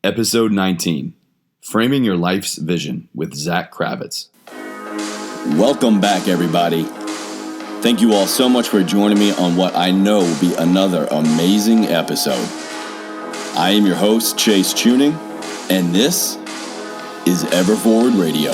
Episode 19, Framing Your Life's Vision with Zack Kravits. Welcome back, everybody. Thank you all so much for joining me on what I know will be another amazing episode. I am your host, Chase Tuning, and this is EverForward Radio.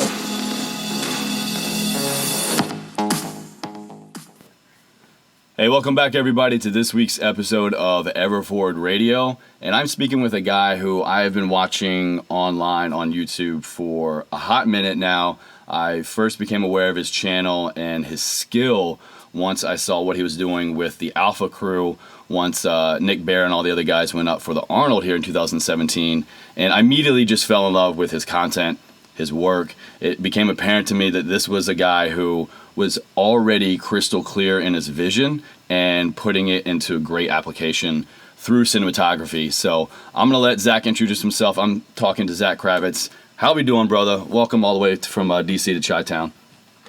Hey, welcome back, everybody, to this week's episode of EverForward Radio. And I'm speaking with a guy who I have been watching online on YouTube for a hot minute now. I first became aware of his channel and his skill once I saw what he was doing with the Alpha crew, once Nick Bear and all the other guys went up for the Arnold here in 2017. And I immediately just fell in love with his content, his work. It became apparent to me that this was a guy who was already crystal clear in his vision and putting it into great application through cinematography. So I'm going to let Zack introduce himself. I'm talking to Zack Kravits. How we doing, brother? Welcome all the way from DC to Chi-Town.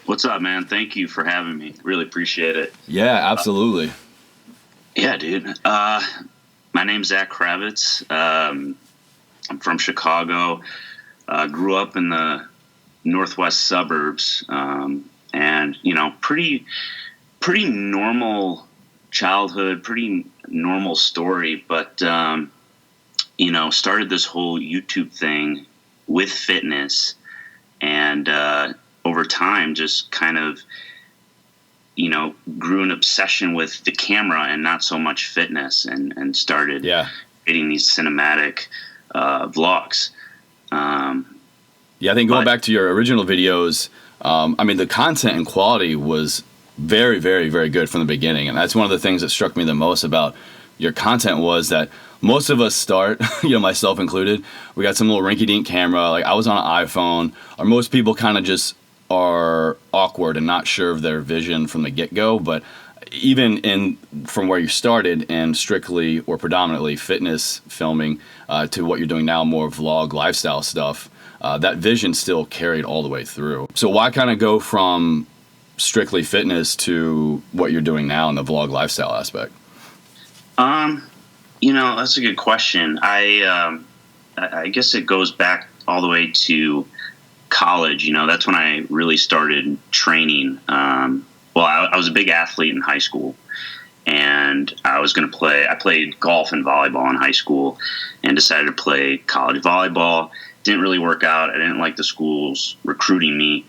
What's up, man? Thank you for having me. Really appreciate it. Yeah, absolutely. Yeah, dude. My name's Zack Kravits. I'm from Chicago. Grew up in the northwest suburbs. And, you know, pretty normal childhood, pretty normal story. But, you know, started this whole YouTube thing with fitness. And over time, just kind of, you know, grew an obsession with the camera and not so much fitness, and started creating these cinematic vlogs. I think going back to your original videos, I mean, the content and quality was very, very, very good from the beginning. And that's one of the things that struck me the most about your content was that most of us start, you know, myself included, we got some little rinky-dink camera. Like I was on an iPhone, or most people kind of just are awkward and not sure of their vision from the get-go. But even from where you started and strictly or predominantly fitness filming to what you're doing now, more vlog lifestyle stuff, that vision still carried all the way through. So why kind of go from strictly fitness to what you're doing now in the vlog lifestyle aspect? You know, that's a good question. I guess it goes back all the way to college. You know, that's when I really started training. I was a big athlete in high school, and I played golf and volleyball in high school and decided to play college volleyball. Didn't really work out. I didn't like the schools recruiting me,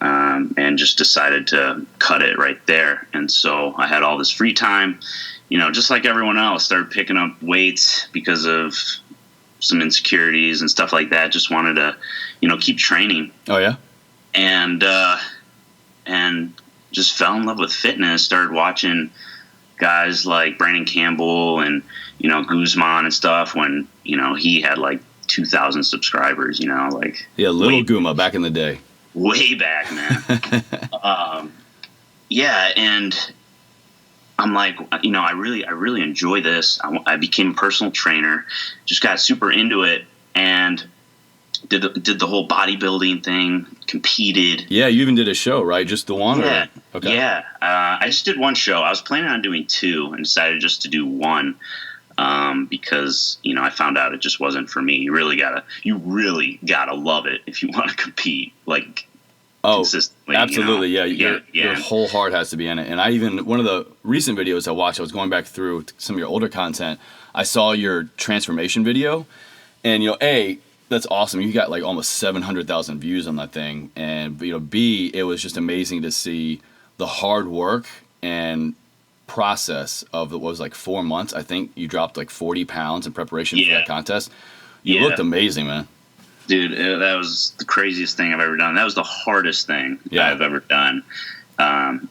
and just decided to cut it right there. And so I had all this free time, you know, just like everyone else, started picking up weights because of some insecurities and stuff like that. Just wanted to, you know, keep training. Oh yeah. And just fell in love with fitness, started watching guys like Brandon Campbell and, you know, Guzman and stuff when, you know, he had like 2,000 subscribers, you know, like little Guma back in the day, way back, man. And I'm like, you know, I really enjoy this. I became a personal trainer, just got super into it, and did the whole bodybuilding thing, competed. Yeah, you even did a show, right? Just the one? Yeah. Or? Okay. Yeah. I just did one show. I was planning on doing two and decided just to do one. Because, you know, I found out it just wasn't for me. You really gotta love it if you want to compete, like, consistently. Absolutely. You know? Your whole heart has to be in it. And one of the recent videos I watched, I was going back through some of your older content. I saw your transformation video, and, you know, that's awesome. You got like almost 700,000 views on that thing. And, you know, B, it was just amazing to see the hard work and process of what was like 4 months. I think you dropped like 40 pounds in preparation for that contest. You looked amazing, man. Dude, that was the craziest thing I've ever done. That was the hardest thing I've ever done.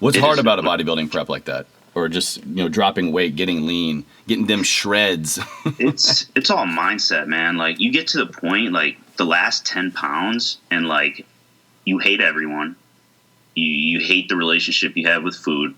What's hard about a bodybuilding prep like that? Or just, you know, dropping weight, getting lean, getting them shreds? It's all mindset, man. Like, you get to the point, like, the last 10 pounds, and, like, you hate everyone. You hate the relationship you have with food.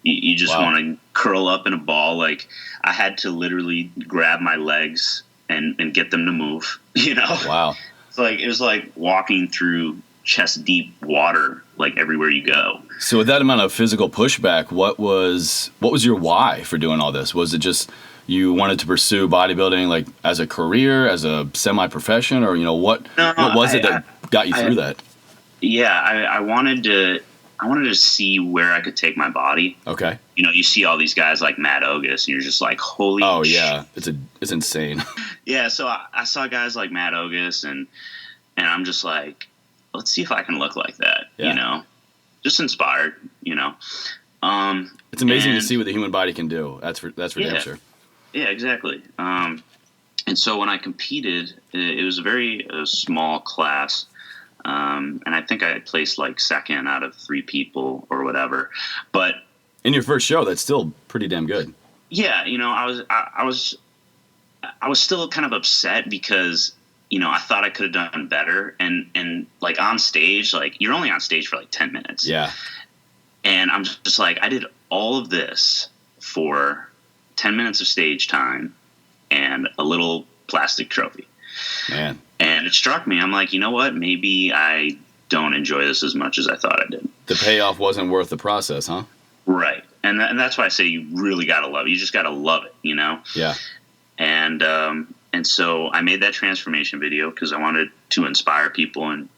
You just want to curl up in a ball. Like, I had to literally grab my legs and get them to move, you know? Wow. It was like walking through chest deep water, like, everywhere you go. So with that amount of physical pushback, what was your why for doing all this? Was it just you wanted to pursue bodybuilding like as a career, as a semi-profession, or what was it that got you through that? Yeah, I wanted to see where I could take my body. Okay. You see all these guys like Matt Ogus, and you're just like, holy shit. Yeah, it's insane. Yeah, so I saw guys like Matt Ogus, and I'm just like, let's see if I can look like that. Yeah. Just inspired. It's amazing to see what the human body can do. That's for damn sure. Yeah, exactly. And so when I competed, it was a very small class. And I think I placed like second out of 3 people or whatever. But in your first show, that's still pretty damn good. Yeah, I was still kind of upset because I thought I could have done better. And like on stage, like you're only on stage for like 10 minutes. Yeah. And I'm just like, I did all of this for 10 minutes of stage time and a little plastic trophy. Man. And it struck me. I'm like, you know what? Maybe I don't enjoy this as much as I thought I did. The payoff wasn't worth the process, huh? Right. And that's why I say you really got to love it. You just got to love it, Yeah. And so I made that transformation video because I wanted to inspire people and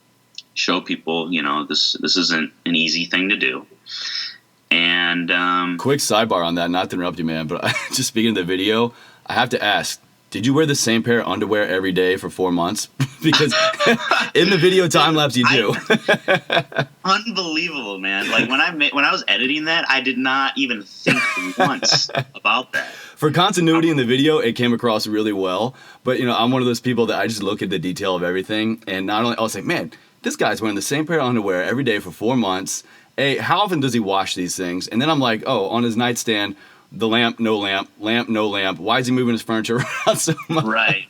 show people, this isn't an easy thing to do. And quick sidebar on that, not to interrupt you, man, but just speaking of the video, I have to ask, did you wear the same pair of underwear every day for 4 months? Because in the video time lapse, you do. Unbelievable, man! Like when I was editing that, I did not even think once about that. For continuity in the video, it came across really well. But I'm one of those people that I just look at the detail of everything, and not only I'll say, man, this guy's wearing the same pair of underwear every day for 4 months. Hey, how often does he wash these things? And then I'm like, oh, on his nightstand, the lamp, no lamp, lamp, no lamp. Why is he moving his furniture around so much? Right.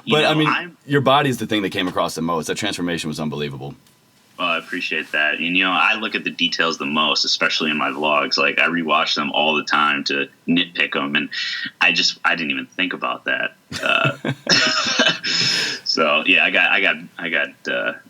But your body's the thing that came across the most. That transformation was unbelievable. Well, I appreciate that. And, I look at the details the most, especially in my vlogs. Like, I rewatch them all the time to nitpick them. And I didn't even think about that. So, yeah, I got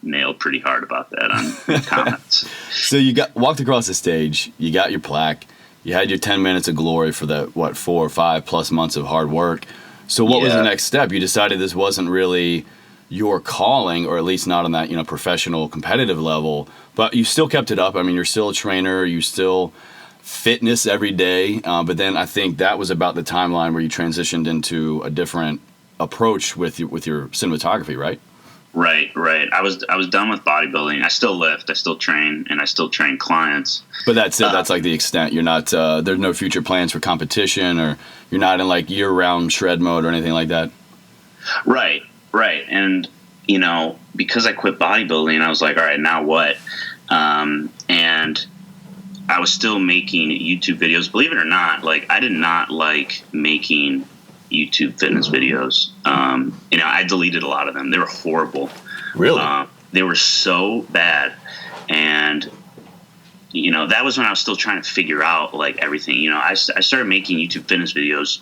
nailed pretty hard about that on comments. So you walked across the stage. You got your plaque. You had your 10 minutes of glory for the 4 or 5 plus months of hard work. So what was the next step? You decided this wasn't really your calling, or at least not on that, professional competitive level, but you still kept it up. I mean, you're still a trainer, you still fitness every day. But then I think that was about the timeline where you transitioned into a different approach with your cinematography, right? Right. I was done with bodybuilding. I still lift, I still train, and I still train clients. But that's it. That's like the extent. You're not. There's no future plans for competition, or you're not in like year-round shred mode or anything like that. Right. And because I quit bodybuilding, I was like, all right, now what? And I was still making YouTube videos. Believe it or not, like I did not like making YouTube fitness videos. I deleted a lot of them. They were horrible. Really? They were so bad. And, that was when I was still trying to figure out like everything. I started making YouTube fitness videos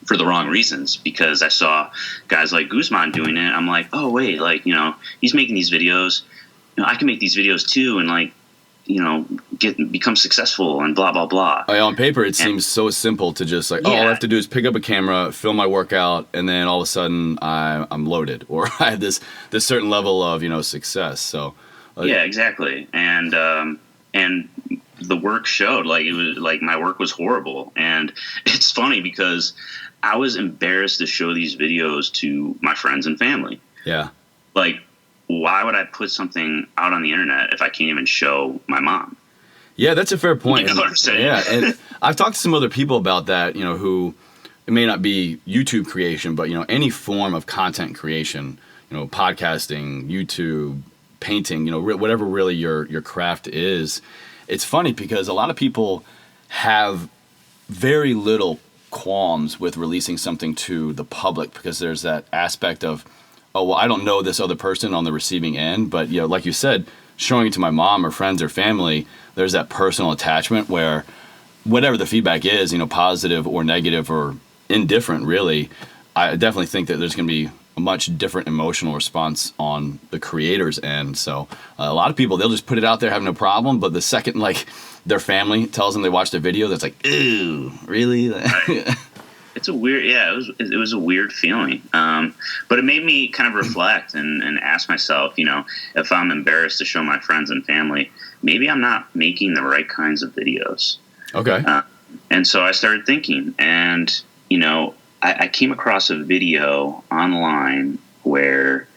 for the wrong reasons because I saw guys like Guzman doing it. I'm like, oh, wait, like, he's making these videos. I can make these videos too. And like, become successful and blah, blah, blah. On paper, it seems so simple to just like, all I have to do is pick up a camera, film my workout, and then all of a sudden I'm loaded, or I have this certain level of, success. So, yeah, exactly. And the work showed like it was like my work was horrible. And it's funny because I was embarrassed to show these videos to my friends and family. Yeah. Like, why would I put something out on the internet if I can't even show my mom? Yeah, that's a fair point. You know what I'm saying? Yeah, and I've talked to some other people about that, who it may not be YouTube creation, but, any form of content creation, podcasting, YouTube, painting, whatever really your craft is. It's funny because a lot of people have very little qualms with releasing something to the public because there's that aspect of, oh, well, I don't know this other person on the receiving end, but, like you said, showing it to my mom or friends or family, there's that personal attachment where whatever the feedback is, positive or negative or indifferent, really, I definitely think that there's going to be a much different emotional response on the creator's end. So a lot of people, they'll just put it out there, have no problem, but the second, like, their family tells them they watched a video, that's like, ew, really? It's a weird, yeah, it was a weird feeling. But it made me kind of reflect and ask myself, you know, if I'm embarrassed to show my friends and family, maybe I'm not making the right kinds of videos. Okay. And so I started thinking, and, you know, I came across a video online where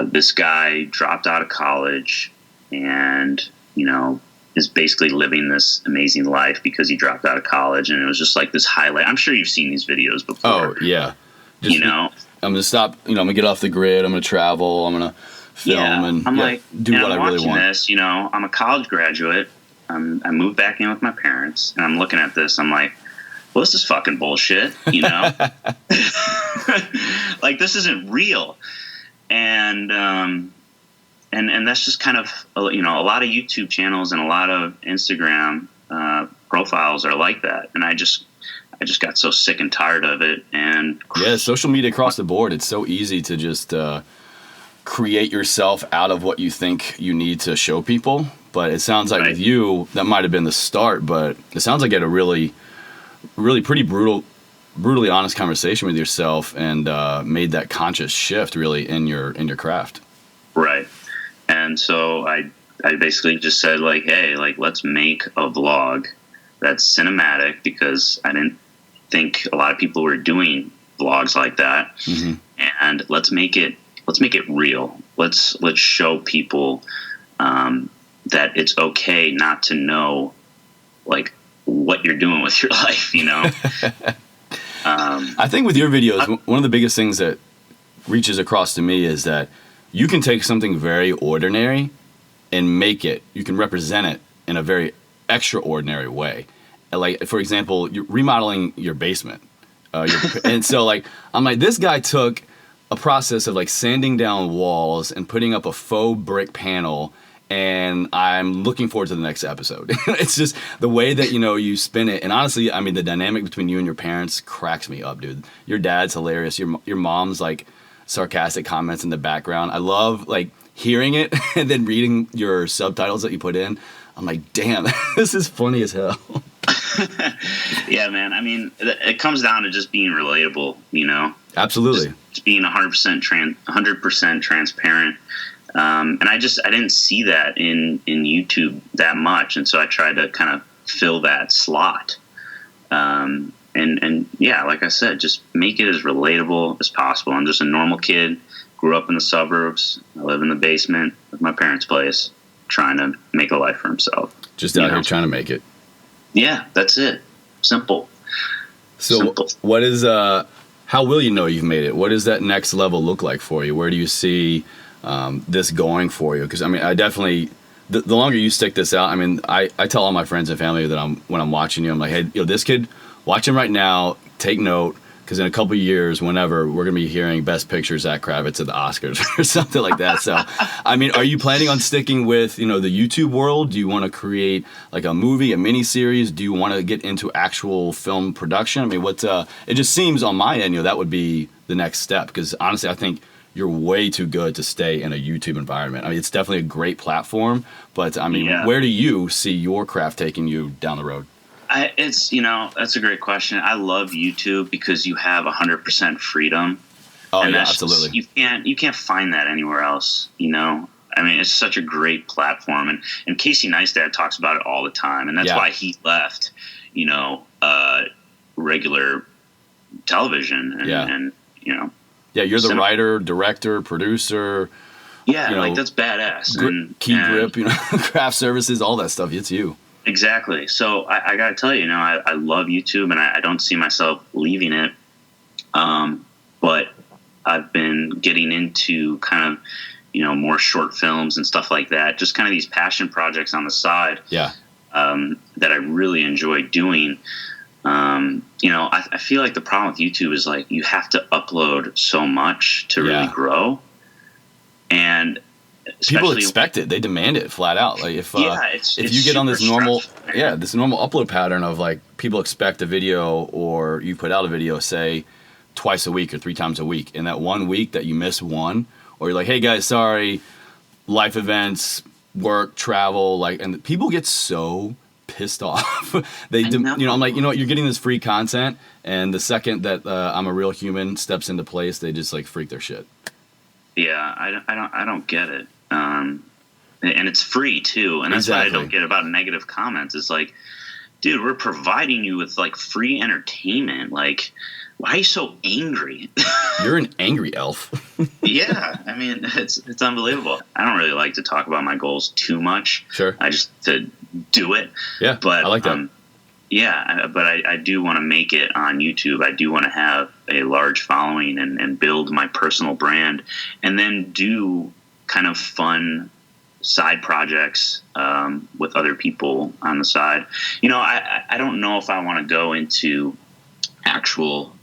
this guy dropped out of college and, you know, is basically living this amazing life because he dropped out of college. And it was just like this highlight. I'm sure you've seen these videos before. Oh, yeah. Just, you know, I'm going to stop, you know, I'm going to get off the grid. I'm going to travel. I'm going to film and I'm like, do what I really want. This, you know, I'm a college graduate. I moved back in with my parents, and I'm looking at this. I'm like, well, this is fucking bullshit, you know? Like, this isn't real. And that's just kind of, you know, a lot of YouTube channels and a lot of Instagram profiles are like that. And I just got so sick and tired of it. And yeah, social media across the board, it's so easy to just create yourself out of what you think you need to show people. But it sounds like with you, that might have been the start, but it sounds like you had a really pretty brutally honest conversation with yourself and made that conscious shift really in your craft. Right. And so I basically just said, like, hey, like, let's make a vlog that's cinematic, because I didn't think a lot of people were doing vlogs like that. Mm-hmm. And let's make it real. Let's show people that it's okay not to know, like, what you're doing with your life, you know? I think with your videos, one of the biggest things that reaches across to me is that you can take something very ordinary and you can represent it in a very extraordinary way. Like, for example, you're remodeling your basement. And so, like, I'm like, this guy took a process of, like, sanding down walls and putting up a faux brick panel, and I'm looking forward to the next episode. It's just the way that, you know, you spin it. And honestly, I mean, the dynamic between you and your parents cracks me up, dude. Your dad's hilarious. Your mom's, like, sarcastic comments in the background. I love, like, hearing it and then reading your subtitles that you put in. I'm like, damn, this is funny as hell. Yeah, man. I mean, it comes down to just being relatable, you know? Absolutely. Just being 100% transparent. And I didn't see that in YouTube that much. And so I tried to kind of fill that slot. And yeah, like I said, just make it as relatable as possible. I'm just a normal kid, grew up in the suburbs. I live in the basement of my parents' place, trying to make a life for himself. Just out here trying to make it. Yeah, that's it. Simple. So simple. What is, how will you know you've made it? What does that next level look like for you? Where do you see this going for you? Because, I mean, I definitely, the longer you stick this out, I mean, I tell all my friends and family that when I'm watching you, I'm like, hey, this kid, watch him right now, take note, because in a couple of years, whenever, we're going to be hearing Best Picture Zack Kravitz at the Oscars or something like that. So, I mean, are you planning on sticking with, the YouTube world? Do you want to create like a movie, a mini series? Do you want to get into actual film production? I mean, it just seems on my end, that would be the next step, because honestly, I think you're way too good to stay in a YouTube environment. I mean, it's definitely a great platform, but I mean, Where do you see your craft taking you down the road? That's a great question. I love YouTube because you have 100% freedom. Oh, and yeah, absolutely. You can't find that anywhere else, I mean, it's such a great platform, and Casey Neistat talks about it all the time, and that's why he left, regular television and Yeah, you're the writer, director, producer. Yeah, like, that's badass. Grip, craft services, all that stuff. It's you. Exactly. So I got to tell you, I love YouTube, and I don't see myself leaving it. But I've been getting into kind of, more short films and stuff like that. Just kind of these passion projects on the side. Yeah. That I really enjoy doing. I feel like the problem with YouTube is, like, you have to upload so much to really grow. And people expect it. They demand it flat out. Like, if you get on this normal upload pattern of, like, people expect a video, or you put out a video, say, twice a week or 3 times a week, and that 1 week that you miss one, or you're like, hey guys, sorry, life events, work, travel, like, and people get so pissed off. I'm like, you know what, you're getting this free content, and the second that I'm a real human steps into place, they just like freak their shit. Yeah, I don't get it. And it's free too, and that's Exactly. what I don't get about negative comments. It's like, dude, we're providing you with like free entertainment. Like, why are you so angry? You're an angry elf. Yeah, I mean, it's unbelievable. I don't really like to talk about my goals too much. Sure. I just to do it. Yeah, but I like that. But I do want to make it on YouTube. I do want to have a large following and build my personal brand, and then do kind of fun side projects with other people on the side. You know, I don't know if I want to go into actual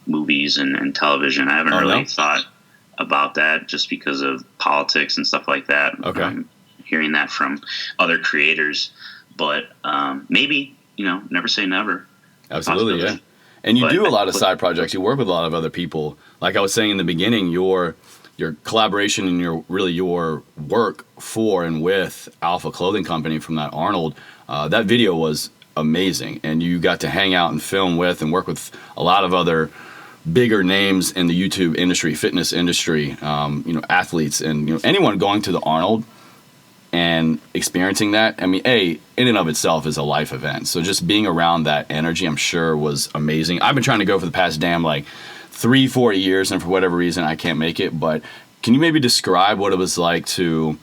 movies and television. I haven't really thought about that, just because of politics and stuff like that. Okay. Hearing that from other creators, but maybe, you know, never say never. Absolutely, yeah. And you do a lot of side projects. You work with a lot of other people. Like I was saying in the beginning, your collaboration and your work for and with Alpha Clothing Company from that Arnold, that video was amazing. And you got to hang out and film with and work with a lot of other bigger names in the YouTube industry, fitness industry, athletes, and anyone going to the Arnold and experiencing that. I mean, in and of itself is a life event. So just being around that energy, I'm sure, was amazing. I've been trying to go for the past 3-4 years, and for whatever reason, I can't make it. But can you maybe describe what it was like to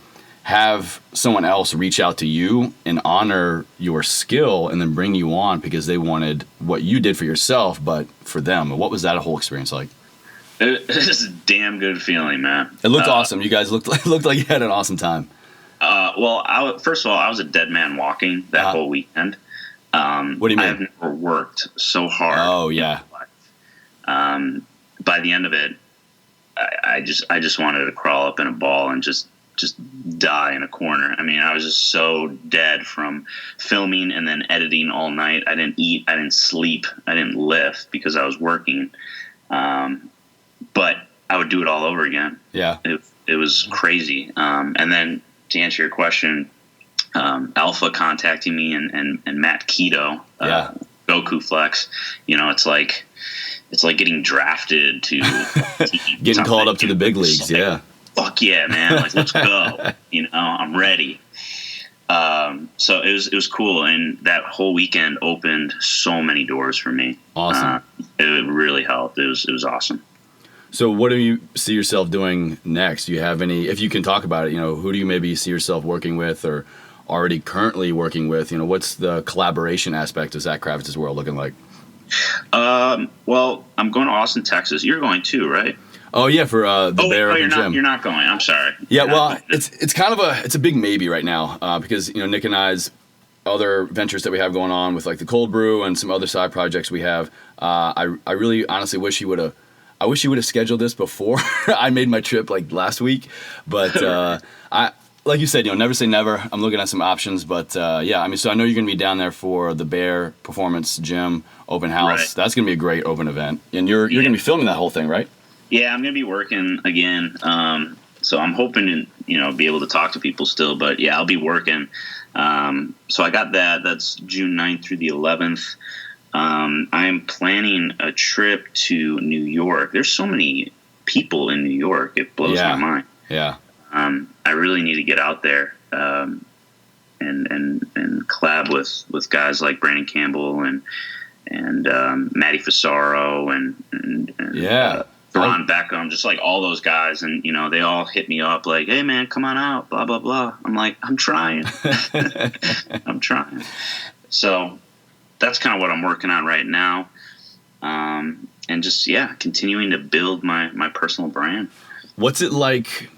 have someone else reach out to you and honor your skill and then bring you on because they wanted what you did for yourself, but for them? What was that whole experience like? It was a damn good feeling, man. It looked awesome. You guys looked like you had an awesome time. First of all, I was a dead man walking that whole weekend. What do you mean? I have never worked so hard. Oh, yeah. By the end of it, I just wanted to crawl up in a ball and just die in a corner. I mean, I was just so dead from filming and then editing all night. I didn't eat, I didn't sleep, I didn't lift because I was working. But I would do it all over again. Yeah. It was crazy. And then to answer your question, Alpha contacting me and Matt Keto, Goku Flex, it's like getting drafted to getting called up to the big leagues. Like, yeah. Fuck yeah, man. Like, let's go. I'm ready. So it was cool. And that whole weekend opened so many doors for me. Awesome. It really helped. It was awesome. So what do you see yourself doing next? Do you have any, if you can talk about it, who do you maybe see yourself working with or already currently working with? What's the collaboration aspect of Zack Kravitz's world looking like? Well, I'm going to Austin, Texas. You're going too, right? Oh yeah, for the Bear you're Gym. You're not going. I'm sorry. Yeah, well, it's kind of it's a big maybe right now because Nick and I's other ventures that we have going on with like the cold brew and some other side projects we have. I really honestly wish he would have. I wish he would have scheduled this before I made my trip like last week, but I like you said, never say never. I'm looking at some options, but yeah, I mean, so I know you're gonna be down there for the Bear Performance Gym open house. Right. That's gonna be a great open event, and you're gonna be filming that whole thing, right? Yeah, I'm gonna be working again, so I'm hoping to be able to talk to people still, but yeah, I'll be working. So I got that. That's June 9th through the 11th. I'm planning a trip to New York. There's so many people in New York. It blows my mind. Yeah. I really need to get out there and collab with guys like Brandon Campbell and Matty Fasaro and Ron Beckham, just like all those guys. And, they all hit me up like, hey, man, come on out, blah, blah, blah. I'm like, I'm trying. I'm trying. So that's kind of what I'm working on right now. And just, continuing to build my personal brand. What's it like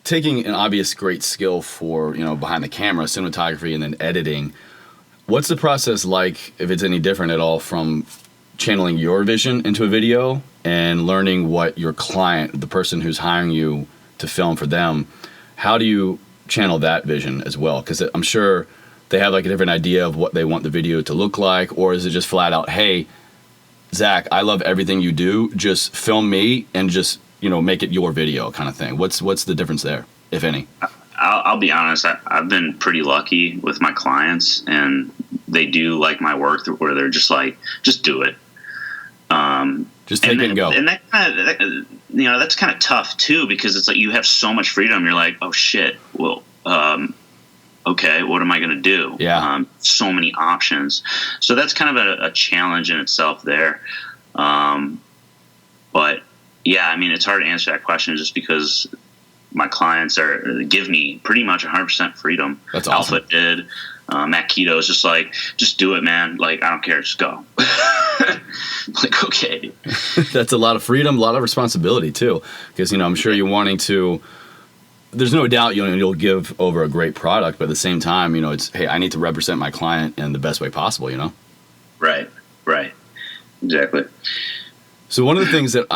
taking an obvious great skill for, behind the camera, cinematography, and then editing? What's the process like, if it's any different at all, from channeling your vision into a video and learning what your client, the person who's hiring you to film for them, how do you channel that vision as well? Because I'm sure they have like a different idea of what they want the video to look like, or is it just flat out, hey, Zack, I love everything you do, just film me and just, make it your video kind of thing? What's the difference there, if any? I'll be honest. I've been pretty lucky with my clients, and they do like my work where they're just like, just do it. Just take it and go. And that kind of, that's kind of tough too, because it's like you have so much freedom. You're like, oh shit, well, okay, what am I going to do? Yeah. So many options. So that's kind of a challenge in itself there. But yeah, I mean, it's hard to answer that question just because my clients give me pretty much 100% freedom. That's awesome. Alpha did. Matt Keto is just like, just do it, man. Like, I don't care. Just go. Like, okay. That's a lot of freedom, a lot of responsibility too. Because, I'm sure you're wanting to, there's no doubt you'll give over a great product, but at the same time, it's, hey, I need to represent my client in the best way possible, Right. Exactly. So one of the things that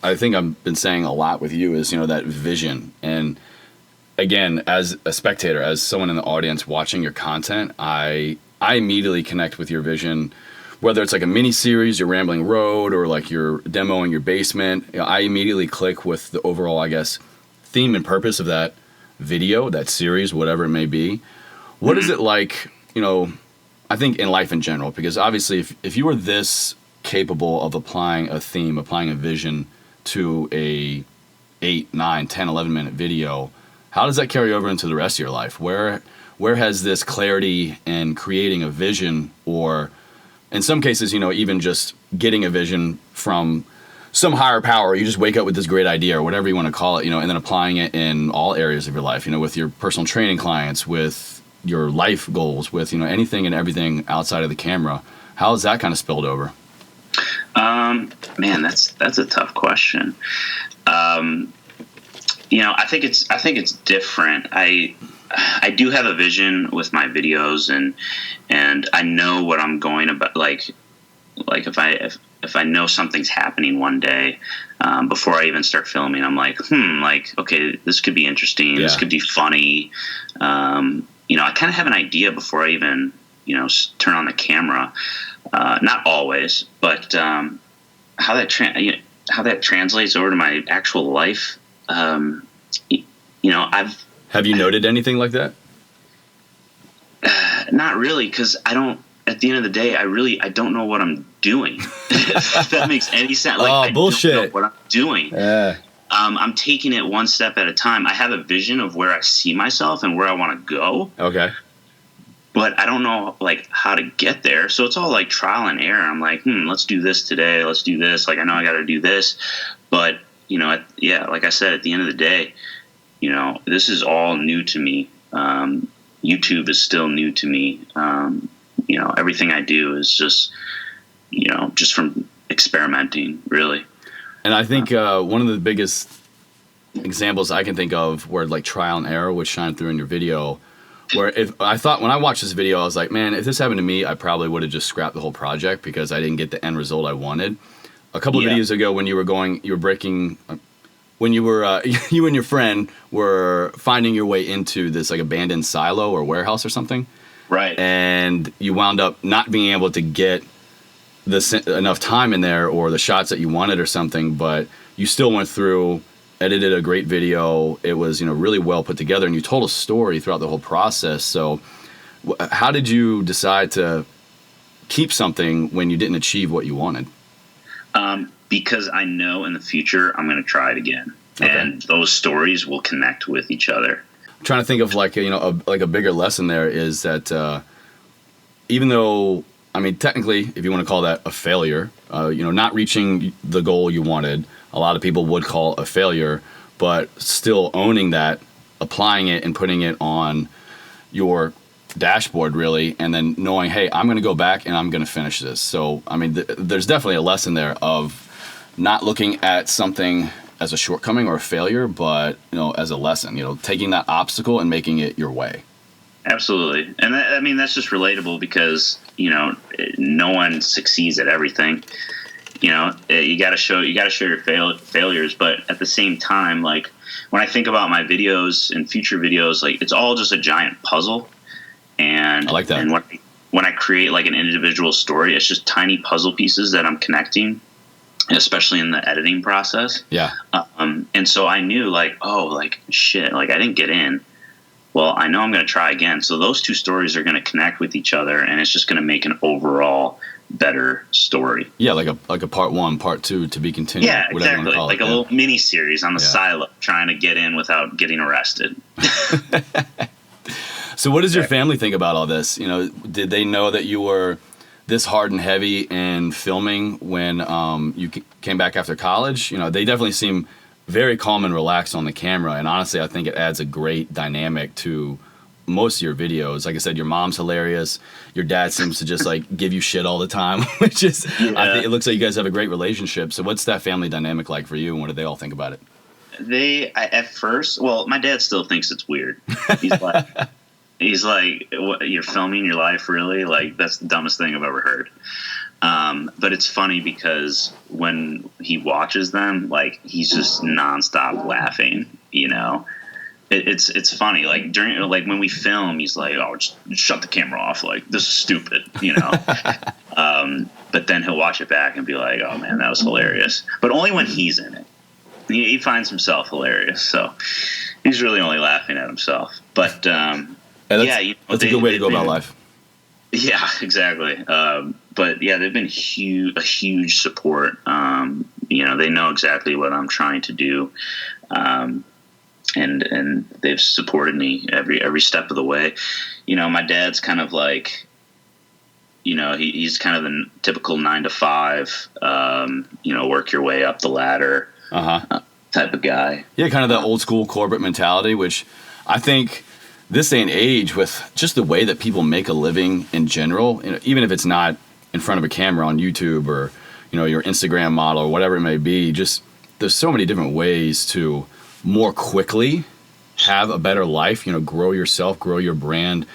I think I've been saying a lot with you is, that vision. And again, as a spectator, as someone in the audience watching your content, I immediately connect with your vision, whether it's like a mini series, your rambling road, or like your demo in your basement. I immediately click with the overall, I guess, theme and purpose of that video, that series, whatever it may be. What is it like, I think in life in general, because obviously if you were this capable of applying a theme, applying a vision to a 8, 9, 10, 11 minute video, how does that carry over into the rest of your life? Where has this clarity in creating a vision, or in some cases, even just getting a vision from some higher power, you just wake up with this great idea or whatever you want to call it, and then applying it in all areas of your life, with your personal training clients, with your life goals, with, anything and everything outside of the camera. How has that kind of spilled over? Man, that's a tough question. I think it's different. I do have a vision with my videos, and I know what I'm going about. Like if I know something's happening one day, before I even start filming, I'm like, okay, this could be interesting. Yeah. This could be funny. I kind of have an idea before I even, turn on the camera. Not always, but how that translates over to my actual life. Have you noted anything like that? Not really, because I don't. At the end of the day, I don't know what I'm doing. If that makes any sense. Like, bullshit. I don't know what I'm doing. Yeah. I'm taking it one step at a time. I have a vision of where I see myself and where I want to go. Okay. But I don't know how to get there. So it's all like trial and error. I'm like, let's do this today. Let's do this. Like, I know I got to do this. But, like I said, at the end of the day, this is all new to me. YouTube is still new to me. Everything I do is just from experimenting, really. And I think one of the biggest examples I can think of where like trial and error would shine through in your video, where if I thought when I watched this video, I was like, man, if this happened to me, I probably would have just scrapped the whole project because I didn't get the end result I wanted. A couple of videos ago when you you and your friend were finding your way into this like abandoned silo or warehouse or something. Right. And you wound up not being able to get enough time in there or the shots that you wanted or something, but you still went through, edited a great video. It was, really well put together, and you told a story throughout the whole process. So how did you decide to keep something when you didn't achieve what you wanted? Because I know in the future I'm going to try it again. Okay. And those stories will connect with each other. I'm trying to think of a bigger lesson there is that even though, I mean, technically, if you want to call that a failure, not reaching the goal you wanted, a lot of people would call a failure, but still owning that, applying it and putting it on your dashboard really, and then knowing, hey, I'm going to go back and I'm going to finish this. So, I mean, there's definitely a lesson there of not looking at something as a shortcoming or a failure, but, as a lesson, taking that obstacle and making it your way. Absolutely. And that's just relatable because, no one succeeds at everything. You got to show your failures, but at the same time, like when I think about my videos and future videos, like it's all just a giant puzzle. And I like that. And when I create like an individual story, it's just tiny puzzle pieces that I'm connecting, especially in the editing process. Yeah. And so I knew like, oh, like shit, like I didn't get in. well, I know I'm going to try again. So those two stories are going to connect with each other, and it's just going to make an overall better story. Yeah, like a part 1, part 2 to be continued. Yeah, exactly. Like a little mini series on the silo, trying to get in without getting arrested. So what does your family think about all this? You know, did they know that you were this hard and heavy in filming when you came back after college? You know, they definitely seem very calm and relaxed on the camera, and honestly, I think it adds a great dynamic to most of your videos. Like I said, your mom's hilarious. Your dad seems to just like give you shit all the time, which is, I think it looks like you guys have a great relationship. So what's that family dynamic like for you, and what do they all think about it? At first, well, my dad still thinks it's weird. He's like, what, you're filming your life, really? Like, that's the dumbest thing I've ever heard. But it's funny because when he watches them, like, he's just nonstop laughing, you know? It's funny. Like, when we film, he's like, oh, just shut the camera off. Like, this is stupid, you know? But then he'll watch it back and be like, oh, man, that was hilarious. But only when he's in it. He finds himself hilarious, so he's really only laughing at himself. But, that's a good way to go about life. Yeah, exactly. But yeah, they've been a huge support. You know, they know exactly what I'm trying to do. And they've supported me every step of the way. You know, my dad's kind of like, you know, he's kind of the typical 9 to 5, you know, work your way up the ladder type of guy. Yeah, kind of that old school corporate mentality, which I think this day and age, with just the way that people make a living in general, you know, even if it's not in front of a camera on YouTube or, you know, your Instagram model or whatever it may be, just there's so many different ways to more quickly have a better life, you know, grow yourself, grow your brand,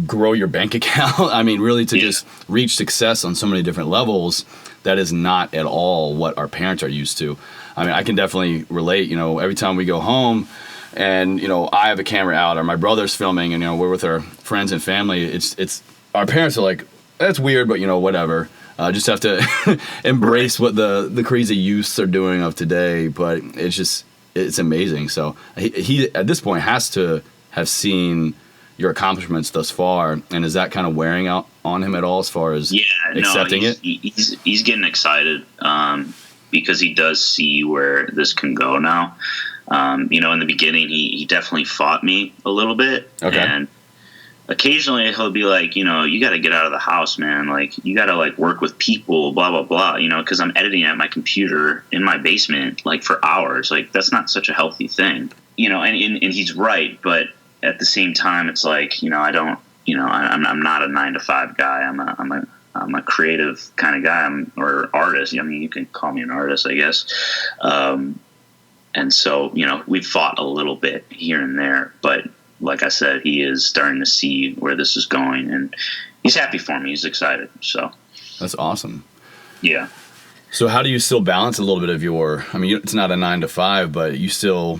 grow your bank account. I mean, really to just reach success on so many different levels that is not at all what our parents are used to. I mean, I can definitely relate, you know, every time we go home and, you know, I have a camera out or my brother's filming and, you know, we're with our friends and family, it's our parents are like, that's weird, but, you know, whatever. Just have to embrace what the crazy youths are doing of today. But it's amazing. So he at this point has to have seen your accomplishments thus far. And is that kind of wearing out on him at all as far as accepting it? He's getting excited because he does see where this can go now. You know, in the beginning, he definitely fought me a little bit. Okay. And occasionally he'll be like, you know, you got to get out of the house, man. Like, you got to, like, work with people, blah, blah, blah, you know, because I'm editing at my computer in my basement, like, for hours. Like, that's not such a healthy thing. You know, and he's right. But at the same time, it's like, you know, I don't, you know, I'm not a 9 to 5 guy. I'm a creative kind of guy, or artist. I mean, you can call me an artist, I guess. And so, you know, we've fought a little bit here and there, but like I said, he is starting to see where this is going, and he's happy for me. He's excited. So that's awesome. Yeah. So how do you still balance a little bit of I mean, it's not a 9 to 5, but you still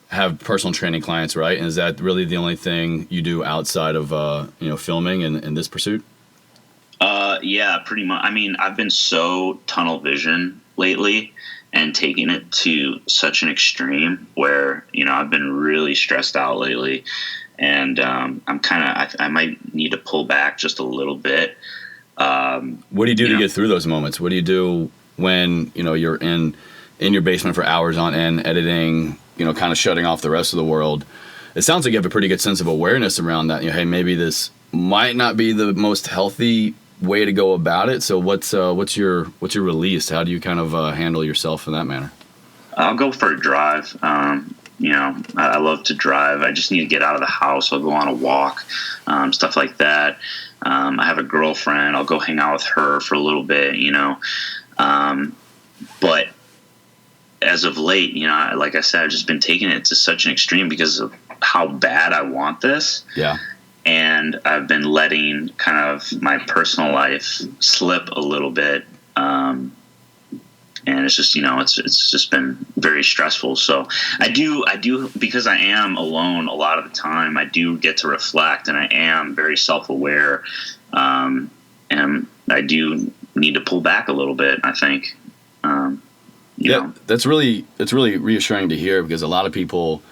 have personal training clients, right? And is that really the only thing you do outside of, you know, filming and this pursuit? Yeah, pretty much. I mean, I've been so tunnel vision lately and taking it to such an extreme where, you know, I've been really stressed out lately, and I'm I might need to pull back just a little bit. What do you do to get through those moments? What do you do when, you know, you're in your basement for hours on end editing, you know, kind of shutting off the rest of the world? It sounds like you have a pretty good sense of awareness around that. You know, hey, maybe this might not be the most healthy way to go about it. So what's your release? How do you kind of handle yourself in that manner? I'll go for a drive. You know, I love to drive. I just need to get out of the house. I'll go on a walk, stuff like that. I have a girlfriend. I'll go hang out with her for a little bit, you know. But as of late, you know, like I said, I've just been taking it to such an extreme because of how bad I want this. Yeah. And I've been letting kind of my personal life slip a little bit. And it's just, you know, it's just been very stressful. So I do, because I am alone a lot of the time, I do get to reflect, and I am very self-aware. And I do need to pull back a little bit, I think. You know? It's really reassuring to hear, because a lot of people,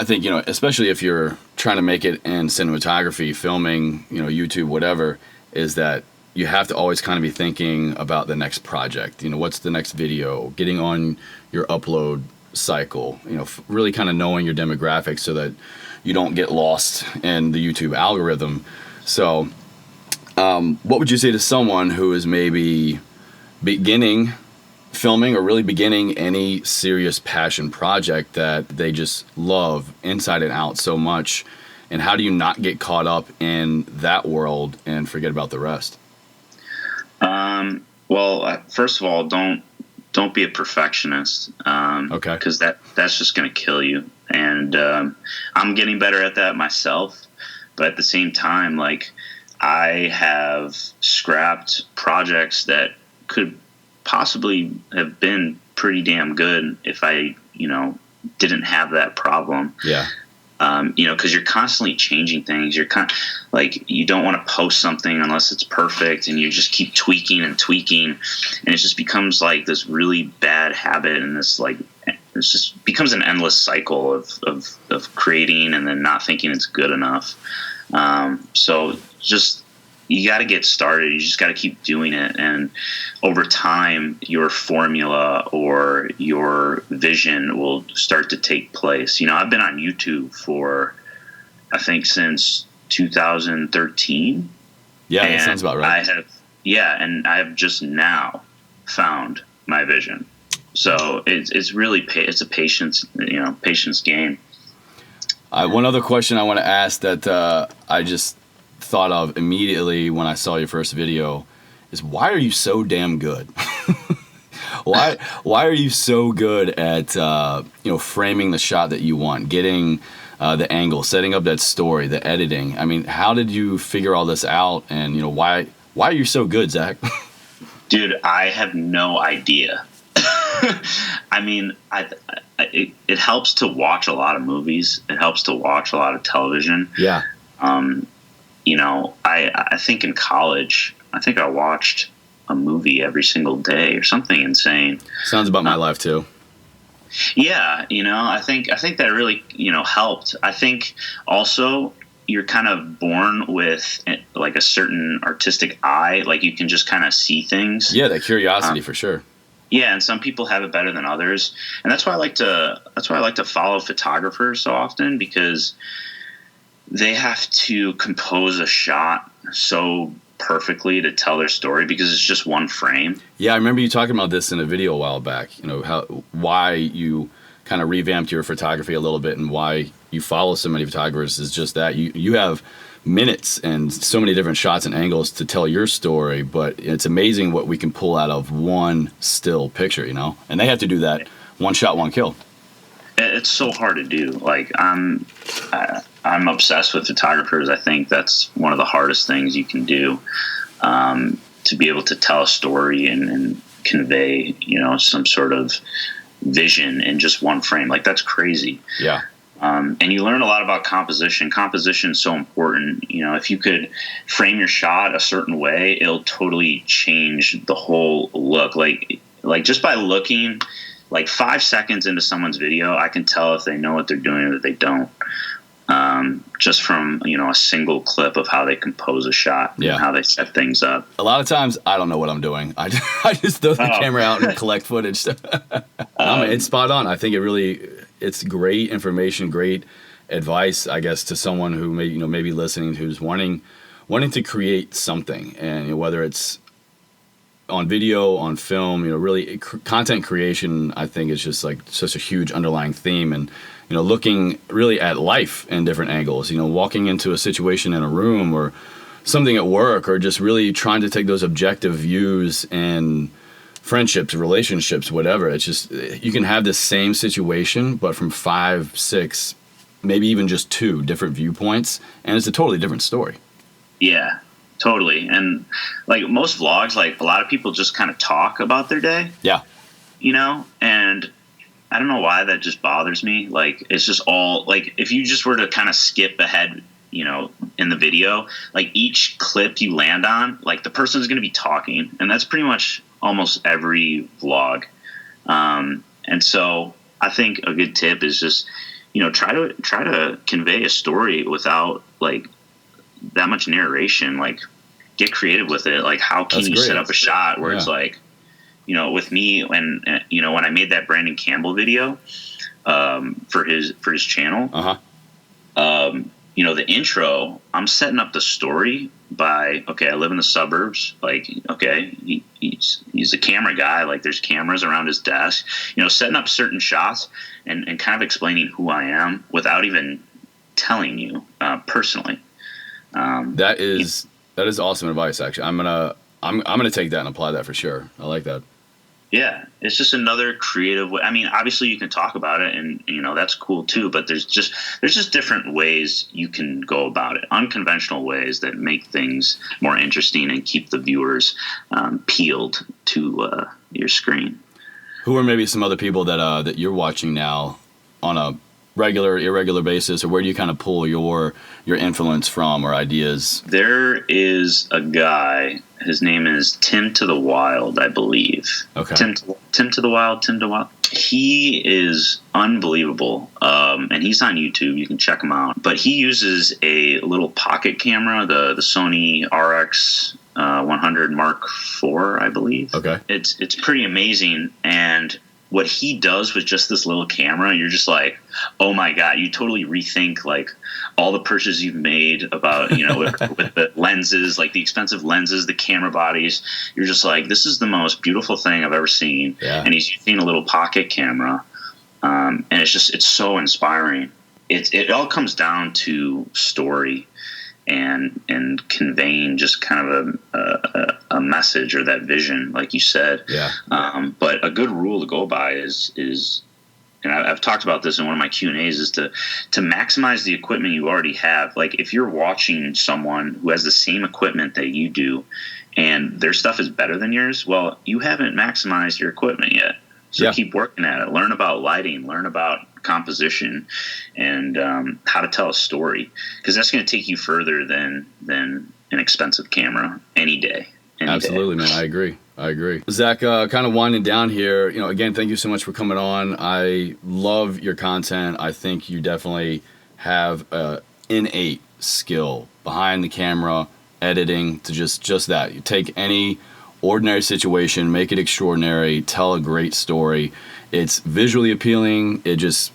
I think, especially if you're trying to make it in cinematography, filming, YouTube, whatever, is that you have to always kind of be thinking about the next project. What's the next video, getting on your upload cycle, really kind of knowing your demographics so that you don't get lost in the YouTube algorithm. So what would you say to someone who is maybe beginning filming or really beginning any serious passion project that they just love inside and out so much? And how do you not get caught up in that world and forget about the rest? Well, first of all, don't be a perfectionist. Okay. Because that's just going to kill you. And I'm getting better at that myself. But at the same time, like, I have scrapped projects that could possibly have been pretty damn good if I, didn't have that problem. Yeah. Because you're constantly changing things. You're you don't want to post something unless it's perfect, and you just keep tweaking and tweaking, and it just becomes like this really bad habit, and this it just becomes an endless cycle of creating and then not thinking it's good enough. So just, you got to get started. You just got to keep doing it. And over time, your formula or your vision will start to take place. I've been on YouTube for, I think, since 2013. Yeah, that sounds about right. And I have just now found my vision. So it's really, it's a patience game. One other question I want to ask that I just thought of immediately when I saw your first video is, why are you so damn good? Why are you so good at framing the shot that you want, getting the angle, setting up that story, the editing? I mean, how did you figure all this out? And why are you so good, Zach? Dude, I have no idea. I mean, it helps to watch a lot of movies. It helps to watch a lot of television. Yeah. I think in college, I watched a movie every single day or something insane. Sounds about my life too. Yeah. I think that really, helped. I think also you're kind of born with like a certain artistic eye. Like, you can just kind of see things. Yeah. That curiosity for sure. Yeah, and some people have it better than others, and that's why I like to follow photographers so often, because they have to compose a shot so perfectly to tell their story, because it's just one frame. Yeah, I remember you talking about this in a video a while back. Why you kind of revamped your photography a little bit, and why you follow so many photographers is just that you have minutes and so many different shots and angles to tell your story, but it's amazing what we can pull out of one still picture, and they have to do that one shot, one kill. It's so hard to do. Like, I'm obsessed with photographers. I think that's one of the hardest things you can do, to be able to tell a story and convey, some sort of vision in just one frame. Like, that's crazy. Yeah. And you learn a lot about composition. Composition is so important. If you could frame your shot a certain way, it'll totally change the whole look. Like just by looking like 5 seconds into someone's video, I can tell if they know what they're doing or if they don't. Just from, a single clip of how they compose a shot, and how they set things up. A lot of times I don't know what I'm doing. I just throw the camera out and collect footage. It's spot on. I think it's great information, great advice, I guess, to someone who may be listening, who's wanting to create something, and whether it's on video, on film, really content creation, I think, is just like such a huge underlying theme. And looking really at life in different angles, walking into a situation in a room or something at work, or just really trying to take those objective views in friendships, relationships, whatever. It's just, you can have the same situation, but from 5, 6, maybe even just 2 different viewpoints, and it's a totally different story. Yeah, totally. And like most vlogs, like a lot of people just kind of talk about their day. Yeah. And I don't know why that just bothers me. Like, it's just all, like, if you just were to kind of skip ahead, in the video, like each clip you land on, like the person's going to be talking, and that's pretty much almost every vlog. And so I think a good tip is just, try to convey a story without like that much narration. Like, get creative with it. Like, how can you set up a shot where it's like, with me, when when I made that Brandon Campbell video for his channel, the intro, I'm setting up the story by, okay, I live in the suburbs. Like, okay, he's a camera guy. Like, there's cameras around his desk, setting up certain shots and kind of explaining who I am without even telling you personally. That is awesome advice. Actually, I'm gonna take that and apply that for sure. I like that. Yeah, it's just another creative way. I mean, obviously you can talk about it, and that's cool too. But there's just different ways you can go about it, unconventional ways that make things more interesting and keep the viewers peeled to your screen. Who are maybe some other people that you're watching now on a regular, irregular basis, or where do you kind of pull your influence from or ideas? There is a guy. His name is Tim to the Wild, I believe. Okay. Tim to the Wild. He is unbelievable, and he's on YouTube. You can check him out. But he uses a little pocket camera, the Sony RX 100 Mark IV, I believe. Okay. It's pretty amazing, and what he does with just this little camera, you're just like, oh my God, you totally rethink like all the purchases you've made about, with the lenses, like the expensive lenses, the camera bodies. You're just like, this is the most beautiful thing I've ever seen. Yeah. And he's using a little pocket camera. And it's so inspiring. It all comes down to story and conveying just kind of a message or that vision, like you said. Yeah. But a good rule to go by is, and I've talked about this in one of my Q&As, is to maximize the equipment you already have. Like, if you're watching someone who has the same equipment that you do and their stuff is better than yours, well, you haven't maximized your equipment yet. So keep working at it. Learn about lighting, learn about composition, and how to tell a story, because that's going to take you further than an expensive camera any day. Absolutely, man. I agree. Zach, kind of winding down here, again, thank you so much for coming on. I love your content. I think you definitely have an innate skill behind the camera, editing, to just that. You take any ordinary situation, make it extraordinary, tell a great story. It's visually appealing. It just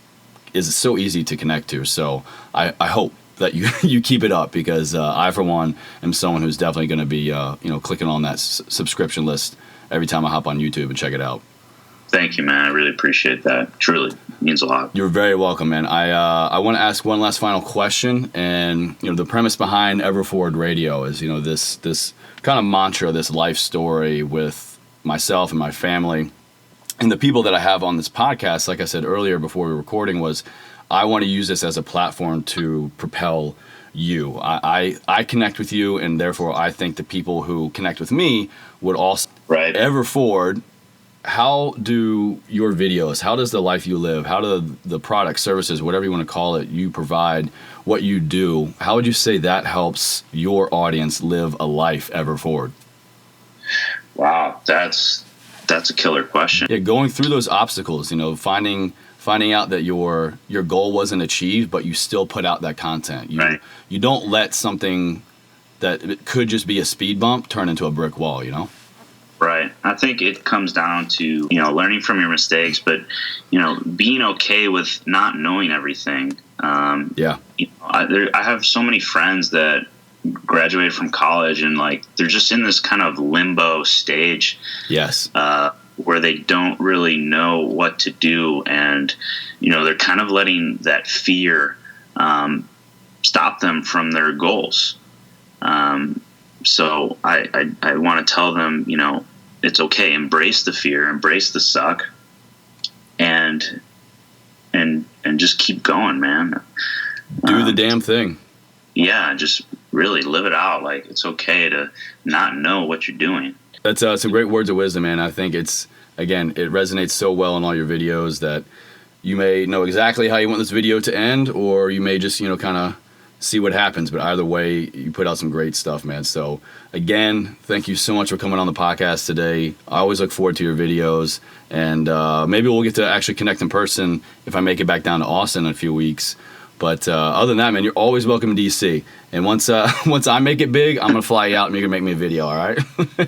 is so easy to connect to. So I hope that you keep it up, because I, for one, am someone who's definitely going to be clicking on that subscription list every time I hop on YouTube and check it out. Thank you, man. I really appreciate that. Truly means a lot. You're very welcome, man. I want to ask one last final question, and the premise behind EverForward Radio is this kind of mantra, this life story with myself and my family, and the people that I have on this podcast. Like I said earlier before we were recording, was I want to use this as a platform to propel you. I connect with you, and therefore I think the people who connect with me would also. Right. EverForward, how do your videos, how does the life you live, how do the products, services, whatever you want to call it, you provide, what you do, how would you say that helps your audience live a life EverForward? Wow, that's a killer question. Yeah, going through those obstacles, finding out that your goal wasn't achieved, but you still put out that content. You don't let something that could just be a speed bump turn into a brick wall, Right. I think it comes down to, learning from your mistakes, but, being okay with not knowing everything. I have so many friends that graduated from college and they're just in this kind of limbo stage. Yes. Where they don't really know what to do, and they're kind of letting that fear stop them from their goals. So I want to tell them, it's okay. Embrace the fear, embrace the suck, and just keep going, man. Do the damn thing. Yeah, just really live it out. Like, it's okay to not know what you're doing. That's some great words of wisdom, man. I think it resonates so well in all your videos that you may know exactly how you want this video to end, or you may just, kind of see what happens. But either way, you put out some great stuff, man. So again, thank you so much for coming on the podcast today. I always look forward to your videos, and maybe we'll get to actually connect in person if I make it back down to Austin in a few weeks. But other than that, man, you're always welcome in DC. And once I make it big, I'm gonna fly you out and you're gonna make me a video. All right?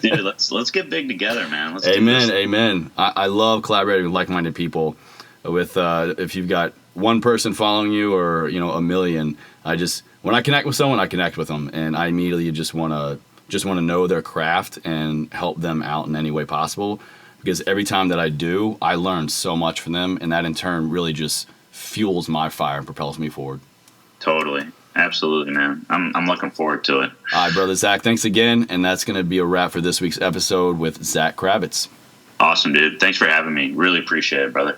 Dude, let's get big together, man. Let's amen, amen. I love collaborating with like-minded people. With if you've got one person following you or a million, when I connect with someone, I connect with them, and I immediately just want to know their craft and help them out in any way possible. Because every time that I do, I learn so much from them, and that in turn really just fuels my fire and propels me forward. Totally. Absolutely, man. I'm looking forward to it. All right, brother Zach, thanks again, and that's going to be a wrap for this week's episode with Zack Kravits. Awesome, dude. Thanks for having me. Really appreciate it, brother.